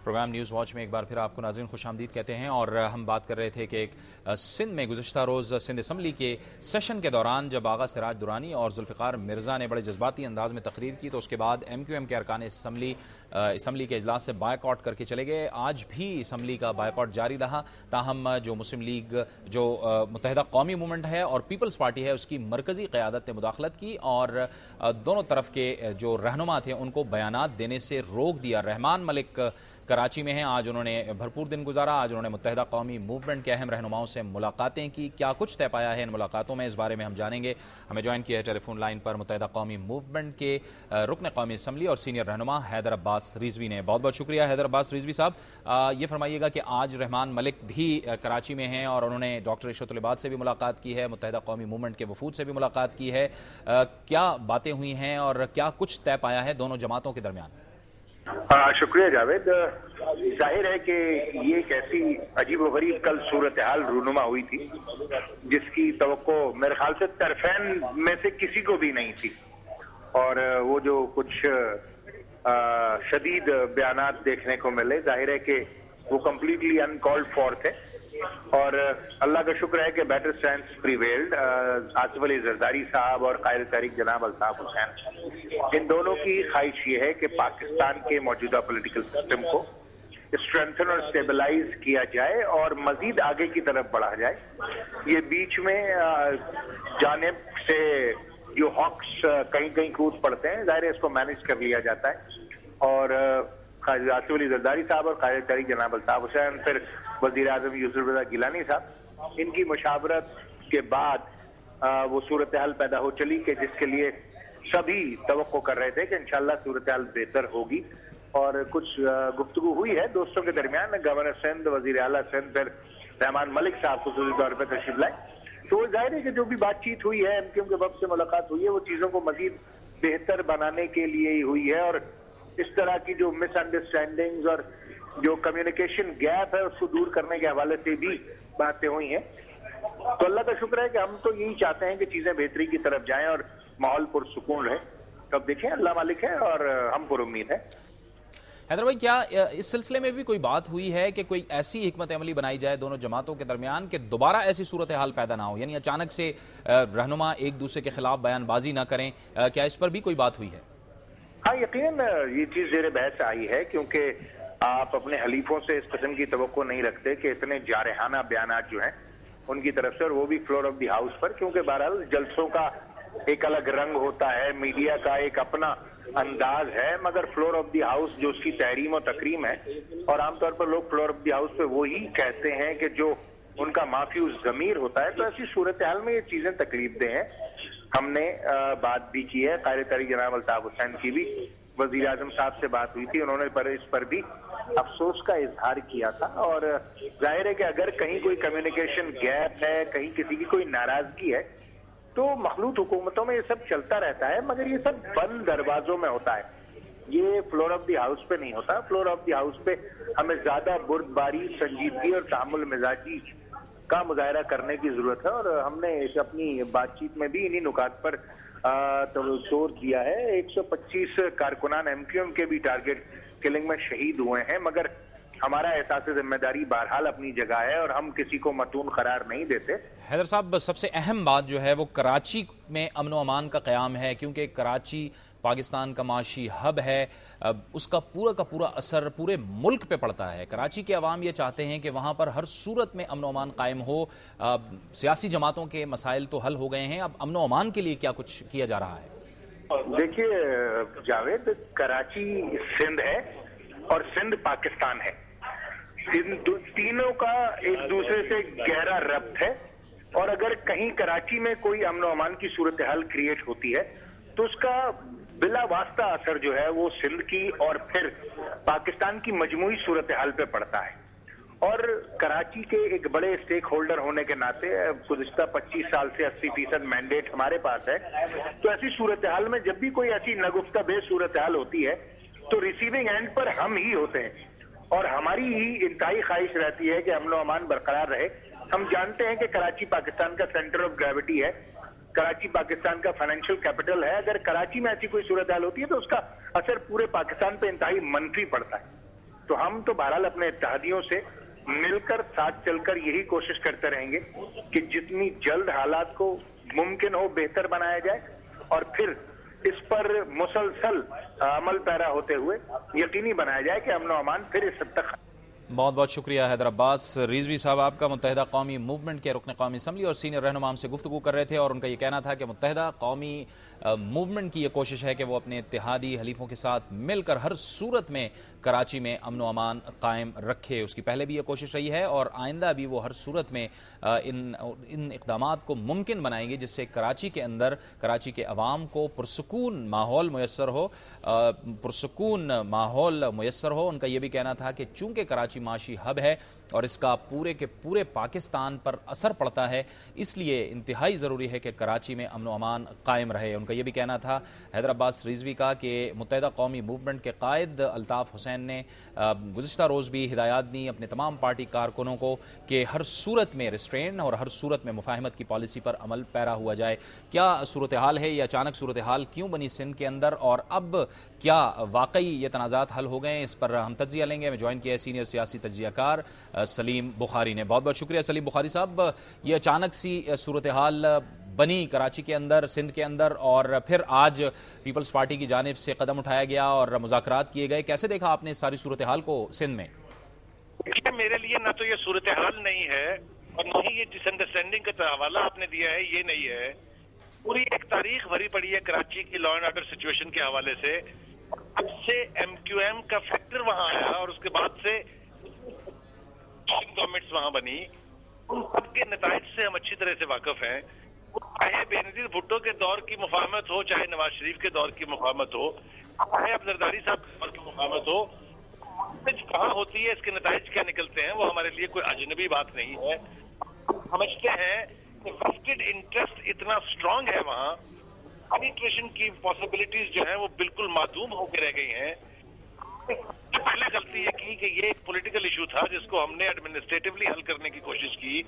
Programme news watch में एक बार फिर आपको नाज़रीन खुशामदीद कहते हैं। और हम बात कर रहे थे कि सिंध में गुज़श्ता रोज़ सिंध असम्बली के सेशन के दौरान जब आगा सिराज दुरानी और जुल्फ़िकार मिर्ज़ा ने बड़े जज्बाती अंदाज में तकरीर की तो उसके बाद MQM के अरकान असम्बली के इजलास से बायकॉट करके चले गए। आज भी असम्बली का बायकॉट जारी रहा। ताहम जो मुस्लिम लीग जो मुत्तहिदा कौमी मूवमेंट है और पीपल्स पार्टी है उसकी मरकज़ी क़यादत ने मुदाखलत की और दोनों तरफ के जो रहनुमा थे उनको बयानात देने से रोक दिया। रहमान मलिक कराची में हैं, आज उन्होंने भरपूर दिन गुजारा। आज उन्होंने मुत्तहिदा कौमी मूवमेंट के अहम रहनुमाओं से मुलाकातें की। क्या कुछ तय पाया है इन मुलाकातों में, इस बारे में हम जानेंगे। हमें ज्वाइन किया है टेलीफोन लाइन पर मुत्तहिदा कौमी मूवमेंट के रुकन कौमी असम्बली और सीनियर रहनुमा हैदर अब्बास रिजवी ने। बहुत बहुत शुक्रिया हैदर अब्बास रिजवी साहब। ये फरमाइएगा कि आज रहमान मलिक भी कराची में हैं और उन्होंने डॉक्टर इशरत उल इबाद से भी मुलाकात की है, मुत्तहिदा कौमी मूवमेंट के वफूद से भी मुलाकात की है। क्या बातें हुई हैं और क्या कुछ तय पाया है दोनों जमातों के दरमियान? शुक्रिया जावेद। जाहिर है कि ये एक ऐसी अजीब व गरीब कल सूरत हाल रूनुमा हुई थी जिसकी तवक्को मेरे ख्याल से तरफैन में से किसी को भी नहीं थी। और वो जो कुछ शदीद बयानात देखने को मिले, जाहिर है कि वो कम्प्लीटली अनकॉल्ड फॉर थे। और अल्लाह का शुक्र है कि better stands prevailed. Asif Ali Zardari साहब और कायद तहरीक जनाब अल्ताफ हुसैन, इन दोनों की ख्वाहिश ये है कि पाकिस्तान के मौजूदा पॉलिटिकल सिस्टम को स्ट्रेंथन और स्टेबलाइज किया जाए और मजीद आगे की तरफ बढ़ा जाए। ये बीच में जानिब से जो हॉक्स कहीं कहीं कूद पड़ते हैं, जाहिर है इसको मैनेज कर लिया जाता है। और आसिफ अली जरदारी साहब और कायद तहरीक जनाब अल्ताफ हुसैन, फिर वज़ीर आज़म यूसुफ रज़ा गिलानी साहब, इनकी मशावरत के बाद वो सूरत हाल पैदा हो चली कि जिसके लिए सभी तवक्को कर रहे थे कि इंशाल्लाह सूरत हाल बेहतर होगी। और कुछ गुफ्तगू हुई है दोस्तों के दरमियान, गवर्नर सिंध, वज़ीर आला सिंध, फिर रहमान मलिक साहब खुसूसी तौर पर तशरीफ लाए। तो जाहिर है कि जो भी बातचीत हुई है, MQM के वक्त से मुलाकात हुई है, वो चीज़ों को मजीद बेहतर बनाने के लिए ही हुई है। और इस तरह की जो मिसअंडरस्टैंडिंग्स और जो कम्युनिकेशन गैप है उसको दूर करने के हवाले से भी बातें हुई हैं। तो अल्लाह का शुक्र है कि हम तो यही चाहते हैं कि चीजें बेहतरी की तरफ जाएं और माहौल पुरसुकून रहे। तो अब देखें, अल्लाह मालिक है और हम पर उम्मीद है। हैदर भाई, क्या इस सिलसिले में भी कोई बात हुई है कि कोई ऐसी हिकमत अमली बनाई जाए दोनों जमातों के दरमियान कि दोबारा ऐसी सूरत हाल पैदा ना हो, यानी अचानक से रहनुमा एक दूसरे के खिलाफ बयानबाजी ना करें? क्या इस पर भी कोई बात हुई है? हाँ, यकीन ये चीज ज़ेरे बहस आई है क्योंकि आप अपने हलीफों से इस किस्म की तवक्को नहीं रखते कि इतने जारहाना बयानात जो हैं उनकी तरफ से, और वो भी फ्लोर ऑफ द हाउस पर, क्योंकि बहरहाल जलसों का एक अलग रंग होता है, मीडिया का एक अपना अंदाज है, मगर फ्लोर ऑफ द हाउस जो उसकी तहरीम और तकरीम है, और आमतौर पर लोग फ्लोर ऑफ द हाउस पे वो ही कहते हैं कि जो उनका माफी ज़मीर होता है। तो ऐसी सूरत हाल में ये चीजें तकलीफदेह हैं। हमने बात भी की है, कायद तहरीक जनाब अल्ताफ हुसैन की भी वज़ीर आज़म साहब से बात हुई थी, उन्होंने इस पर भी अफसोस का इजहार किया था। और जाहिर है कि अगर कहीं कोई कम्युनिकेशन गैप है, कहीं किसी की कोई नाराजगी है, तो मखलूत हुकूमतों में ये सब चलता रहता है, मगर ये सब बंद दरवाजों में होता है, ये फ्लोर ऑफ द हाउस पे नहीं होता। फ्लोर ऑफ द हाउस पे हमें ज्यादा बुर्दबारी, संजीदगी और तामुल मिजाजी का मुजाहरा करने की जरूरत है। और हमने अपनी बातचीत में भी इन्हीं नुकात पर तो जोर दिया है। 125 कारकुनान MQM के भी टारगेट किलिंग में शहीद हुए हैं, मगर हमारा एहसास जिम्मेदारी बहरहाल अपनी जगह है और हम किसी को मतून करार नहीं देते। हैदर साहब, सबसे अहम बात जो है वो कराची में अमन व अमान का क़याम है, क्योंकि कराची पाकिस्तान का माशी हब है, उसका पूरा असर पूरे मुल्क पे पड़ता है। कराची के अवाम ये चाहते हैं कि वहाँ पर हर सूरत में अमन व अमान कायम हो। सियासी जमातों के मसाइल तो हल हो गए हैं, अब अमन व अमान के लिए क्या कुछ किया जा रहा है? देखिए जावेद, कराची सिंध है और सिंध पाकिस्तान है। इन तीनों का एक दूसरे से गहरा रब्त है, और अगर कहीं कराची में कोई अमन व अमान की सूरत हाल क्रिएट होती है तो उसका बिला वास्ता असर जो है वो सिंध की और फिर पाकिस्तान की मजमूई सूरत हाल पे पड़ता है। और कराची के एक बड़े स्टेक होल्डर होने के नाते गुज़िश्ता 25 साल से 80% मैंडेट हमारे पास है। तो ऐसी सूरत हाल में जब भी कोई ऐसी नगुफ्ता बेस सूरत हाल होती है तो रिसीविंग एंड पर हम ही होते हैं, और हमारी ही इंतहाई ख्वाहिश रहती है कि अमन व अमान बरकरार रहे। हम जानते हैं कि कराची पाकिस्तान का सेंटर ऑफ ग्रेविटी है, कराची पाकिस्तान का फाइनेंशियल कैपिटल है। अगर कराची में ऐसी कोई सूरत हाल होती है तो उसका असर पूरे पाकिस्तान पे इंतहाई मनफी पड़ता है। تو ہم تو بہرحال اپنے اتحادیوں سے مل کر ساتھ چل کر یہی کوشش کرتے رہیں گے کہ جتنی جلد حالات کو ممکن ہو بہتر بنایا جائے اور پھر اس پر مسلسل عمل پیرا ہوتے ہوئے یقینی بنایا جائے کہ امن و امان پھر اس حد تک. بہت بہت شکریہ حیدر عباس رضوی صاحب آپ کا. متحدہ قومی موومنٹ کے رکن قومی اسمبلی اور سینئر رہنما ہم سے گفتگو کر رہے تھے اور ان کا یہ کہنا تھا کہ متحدہ قومی موومنٹ کی یہ کوشش ہے کہ وہ اپنے اتحادی حلیفوں کے ساتھ مل کر ہر صورت میں کراچی میں امن و امان قائم رکھے. اس کی پہلے بھی یہ کوشش رہی ہے اور آئندہ بھی وہ ہر صورت میں ان اقدامات کو ممکن بنائیں گے جس سے کراچی کے اندر کراچی کے عوام کو پرسکون ماحول میسر ہو. ان کا یہ بھی کہنا تھا کہ چونکہ کراچی معاشی ہب ہے اور اس کا پورے کے پورے پاکستان پر اثر پڑتا ہے اس لیے انتہائی ضروری ہے کہ کراچی میں امن و امان قائم رہے. ان کا یہ بھی کہنا تھا حیدر عباس رضوی کا کہ متحدہ قومی موومنٹ کے قائد الطاف حسین نے گزشتہ روز بھی ہدایات دی اپنے تمام پارٹی کارکنوں کو کہ ہر صورت میں ریسٹرین اور ہر صورت میں مفاہمت کی پالیسی پر عمل پیرا ہوا جائے. کیا صورتحال ہے یہ اچانک صورتحال کیوں بنی سندھ کے اندر اور اب کیا واقعی یہ تنازعات حل ہو گئے ہیں, اس پر ہم تجزیہ لیں گے. ہمیں جوائن کیا ہے سینئر سیاسی تجزیہ کار سلیم بخاری نے. بہت بہت شکریہ سلیم بخاری صاحب. یہ اچانک سی صورتحال بنی کراچی کے اندر سندھ کے اندر اور پھر آج پیپلز پارٹی کی جانب سے قدم اٹھایا گیا اور مذاکرات کیے گئے. کیسے دیکھا آپ نے ساری صورتحال کو سندھ میں؟ میرے لیے نہ تو یہ صورتحال نہیں ہے اور نہ ہی یہ ڈس انڈرسٹینڈنگ کا حوالہ آپ نے دیا ہے, یہ نہیں ہے. پوری ایک تاریخ بھری پڑی ہے کراچی کی لا اینڈ آرڈر سچویشن کے حوالے سے. اب سے ایم کیو ایم کا فیکٹر وہاں آیا اور اس کے بعد سے گورنمنٹس وہاں بنی. ان سب کے نتائج سے ہم اچھی طرح سے واقف ہیں. چاہے بے نظیر بھٹو کے دور کی مفاہمت ہو, چاہے نواز شریف کے دور کی مفاہمت ہو, چاہے اب زرداری صاحب کے دور کی مفاہمت ہو, کہاں ہوتی ہے, اس کے نتائج کیا نکلتے ہیں, وہ ہمارے لیے کوئی اجنبی بات نہیں ہے. سمجھتے ہیں کہ ویسٹڈ انٹرسٹ اتنا اسٹرانگ ہے وہاں, آربیٹریشن کی پاسبلٹیز جو ہیں وہ بالکل معدوم ہو کے رہ گئی ہیں. پہلے غلطی یہ کی کہ یہ ایک پولیٹیکل ایشو تھا جس کو ہم نے ایڈمنسٹریٹولی حل کرنے کی کوشش کی.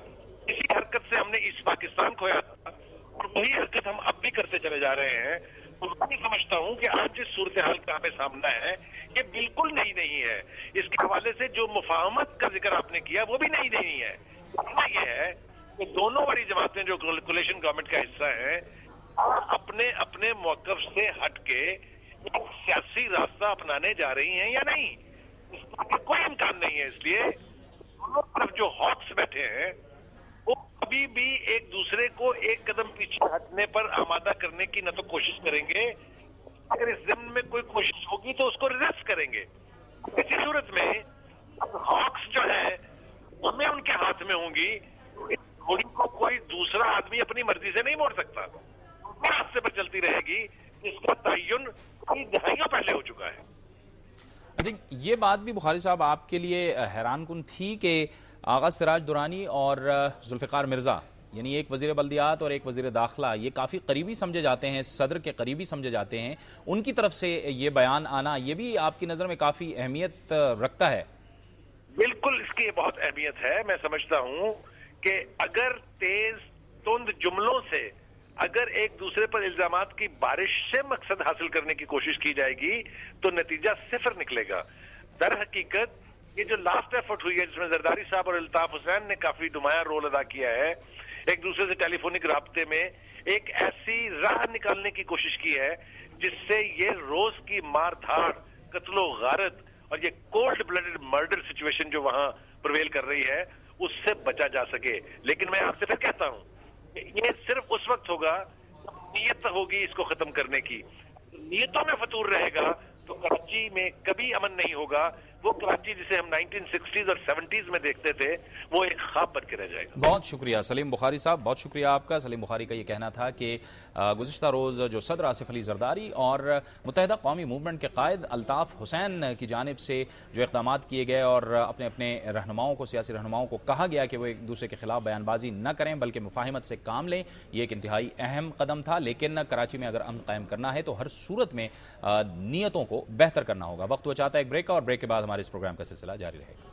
اسی حرکت سے ہم نے ایسٹ پاکستان کھویا تھا اور وہی حرکت ہم اب بھی کرتے چلے جا رہے ہیں. میں بھی سمجھتا ہوں کہ آج جس صورتحال کا ہمیں سامنا ہے یہ بالکل نہیں ہے. اس کے حوالے سے جو مفاہمت کا ذکر آپ نے کیا وہ بھی نہیں ہے. یہ ہے کہ دونوں بڑی جماعتیں جو کولیشن گورنمنٹ کا حصہ ہیں اپنے اپنے موقف سے ہٹ کے ایک سیاسی راستہ اپنانے جا رہی ہیں یا نہیں, اس کا کوئی امکان نہیں ہے. اس لیے دونوں طرف جو ہاکس بیٹھے ہیں وہ ابھی بھی ایک دوسرے کو ایک قدم پیچھے ہٹنے پر آمادہ کرنے کی نہ تو کوشش کریں گے, اگر اس ضمن میں کوئی کوشش ہوگی تو اس کو ریزسٹ کریں گے. اسی صورت میں ہاکس جو ہے ہمیں ان کے ہاتھ میں ہوں گی, گھوڑی کو کوئی دوسرا آدمی اپنی مرضی سے نہیں موڑ سکتا, راستے پر چلتی رہے گی. اس کا تعین کئی دہائیوں پہلے ہو چکا ہے. اچھا, یہ بات بھی بخاری صاحب آپ کے لیے حیران کن تھی کہ آغا سراج درانی اور ذوالفقار مرزا یعنی ایک وزیر بلدیات اور ایک وزیر داخلہ یہ کافی قریبی سمجھے جاتے ہیں, صدر کے قریبی سمجھے جاتے ہیں, ان کی طرف سے یہ بیان آنا یہ بھی آپ کی نظر میں کافی اہمیت رکھتا ہے؟ بالکل اس کی بہت اہمیت ہے. میں سمجھتا ہوں کہ اگر تیز تند جملوں سے اگر ایک دوسرے پر الزامات کی بارش سے مقصد حاصل کرنے کی کوشش کی جائے گی تو نتیجہ صفر نکلے گا. در حقیقت یہ جو لاسٹ ایفرٹ ہوئی ہے جس میں زرداری صاحب اور الطاف حسین نے کافی نمایاں رول ادا کیا ہے, ایک دوسرے سے ٹیلی فونک رابطے میں ایک ایسی راہ نکالنے کی کوشش کی ہے جس سے یہ روز کی مار دھاڑ, قتل و غارت اور یہ کولڈ بلڈڈ مرڈر سچویشن جو وہاں پرویل کر رہی ہے اس سے بچا جا سکے. لیکن میں آپ سے پھر کہتا ہوں یہ صرف اس وقت ہوگا نیت ہوگی اس کو ختم کرنے کی. نیتوں میں فطور رہے گا تو کراچی میں کبھی امن نہیں ہوگا. وہ کراچی جسے ہم 1960s اور 70s میں دیکھتے تھے وہ ایک خواب بن کے رہ جائے گا. بہت شکریہ سلیم بخاری صاحب, بہت شکریہ آپ کا. سلیم بخاری کا یہ کہنا تھا کہ گزشتہ روز جو صدر آصف علی زرداری اور متحدہ قومی موومنٹ کے قائد الطاف حسین کی جانب سے جو اقدامات کیے گئے اور اپنے اپنے رہنماؤں کو, سیاسی رہنماؤں کو کہا گیا کہ وہ ایک دوسرے کے خلاف بیان بازی نہ کریں بلکہ مفاہمت سے کام لیں, یہ ایک انتہائی اہم قدم تھا. لیکن کراچی میں اگر امن قائم کرنا ہے تو ہر صورت میں نیتوں کو بہتر کرنا ہوگا. وقت وہ چاہتا ہے ایک بریک کا, اور بریک کے بعد ہمارے اس پروگرام کا سلسلہ جاری رہے گا.